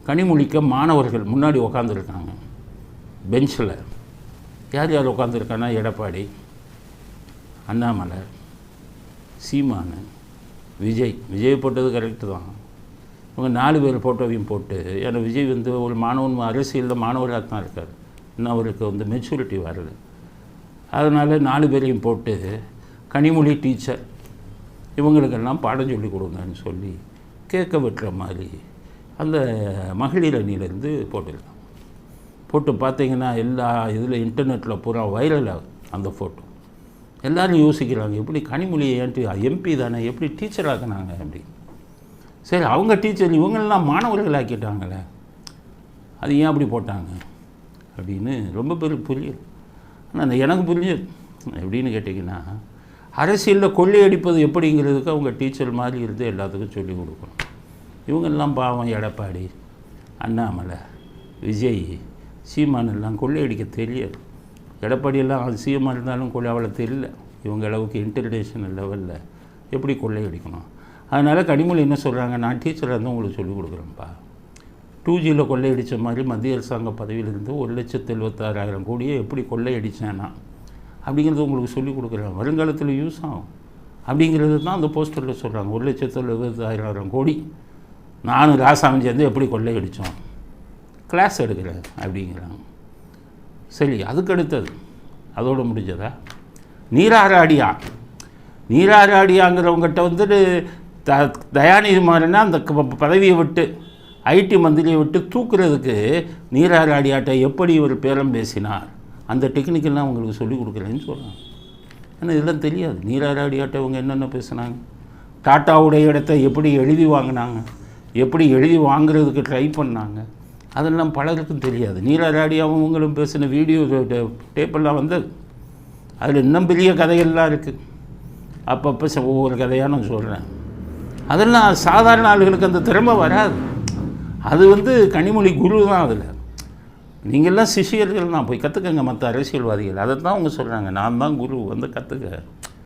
கனிமொழிக்க மாணவர்கள் முன்னாடி உட்காந்துருக்காங்க பெஞ்சில். யார் யார் உட்காந்துருக்காங்கன்னா எடப்பாடி, அண்ணாமலை, சீமானு, விஜய் போட்டது கரெக்டு தான். இவங்க 4 பேர் ஃபோட்டோவையும் போட்டு, ஏன்னா விஜய் வந்து ஒரு மாணவன் அரசியலில் மாணவராக தான் இருக்கார், இன்னும் அவருக்கு வந்து மெச்சூரிட்டி வரல. அதனால் 4 பேரையும் போட்டு கனிமொழி டீச்சர் இவங்களுக்கெல்லாம் பாடம் சொல்லி கொடுங்கன்னு சொல்லி கேட்க வெட்டுற மாதிரி அந்த மகளிர் அணியிலேருந்து போட்டுருக்காங்க. போட்டு பார்த்தீங்கன்னா எல்லா இதில் இன்டர்நெட்டில் பூரா வைரல் ஆகுது அந்த ஃபோட்டோ. எல்லோரும் யோசிக்கிறாங்க, எப்படி கனிமொழியை ஏன்ட்டு எம்பி தானே எப்படி டீச்சர் ஆக்கினாங்க அப்படின்னு. சரி, அவங்க டீச்சர் இவங்களெலாம் மாணவர்கள் ஆக்கிட்டாங்களே, அது ஏன் அப்படி போட்டாங்க அப்படின்னு ரொம்ப பேருக்கு புரியுது. ஆனால் எனக்கு புரியுது எப்படின்னு கேட்டிங்கன்னா, அரசியலில் கொள்ளையடிப்பது எப்படிங்கிறதுக்கு அவங்க டீச்சர் மாதிரி இருந்து எல்லாத்துக்கும் சொல்லிக் கொடுக்கணும். இவங்கெல்லாம் பாவம் எடப்பாடி, அண்ணாமலை, விஜய், சீமான் எல்லாம் கொள்ளையடிக்க தெரியாது. எடப்பாடியெல்லாம் அது சிஎம்மாக இருந்தாலும் அவ்வளோ தெரியல இவங்க அளவுக்கு இன்டர்நேஷனல் லெவலில் எப்படி கொள்ளையடிக்கணும். அதனால் கனிமொழி என்ன சொல்கிறாங்க, நான் டீச்சராக இருந்தால் உங்களுக்கு சொல்லிக் கொடுக்குறேன்ப்பா. 2Gயில் கொள்ளையடித்த மாதிரி மத்திய அரசாங்க பதவியிலிருந்து 1,76,000 கோடியை எப்படி கொள்ளையடித்தேன்னா அப்படிங்கிறது உங்களுக்கு சொல்லிக் கொடுக்குறேன், வருங்காலத்தில் யூஸ் ஆகும் அப்படிங்கிறது தான் அந்த போஸ்டரில் சொல்கிறாங்க. 1,76,000 கோடி நானும் ராசாவும் சேர்ந்து எப்படி கொள்ளையடித்தோம் கிளாஸ் எடுக்கிறேன் அப்படிங்கிறாங்க. சரி, அதுக்கு அடுத்தது அதோடு முடிஞ்சதா? நீராராடியாங்கிறவங்ககிட்ட வந்துட்டு தயாநிதி மாறனா அந்த பதவியை விட்டு ஐடி மந்திரியை விட்டு தூக்குறதுக்கு நீராராடியாட்ட எப்படி ஒரு பேரம் பேசினார் அந்த டெக்னிக்கெல்லாம் அவங்களுக்கு சொல்லிக் கொடுக்குறேன்னு சொல்கிறாங்க. ஆனால் இதெல்லாம் தெரியாது. நீராராடியாட்ட அவங்க என்னென்ன பேசுனாங்க, டாட்டாவுடைய இடத்த எப்படி எழுதி வாங்கினாங்க, எப்படி எழுதி வாங்குறதுக்கு ட்ரை பண்ணாங்க, அதெல்லாம் பலருக்கும் தெரியாது. நீராராடியாவும் அவங்களும் பேசின வீடியோ டேப்பெல்லாம் வந்தது. அதில் இன்னும் பெரிய கதைகள்லாம் இருக்குது. அப்பப்போ ஒவ்வொரு கதையாக நான் சொல்கிறேன். அதெல்லாம் சாதாரண ஆளுகளுக்கு அந்த திறமை வராது. அது வந்து கனிமொழி குரு தான். அதில் நீங்கள்லாம் சிஷியர்கள் தான், போய் கற்றுக்கங்க மற்ற அரசியல்வாதிகள். அதை தான் அவங்க சொல்கிறாங்க, நான் தான் குரு வந்து கற்றுக்க.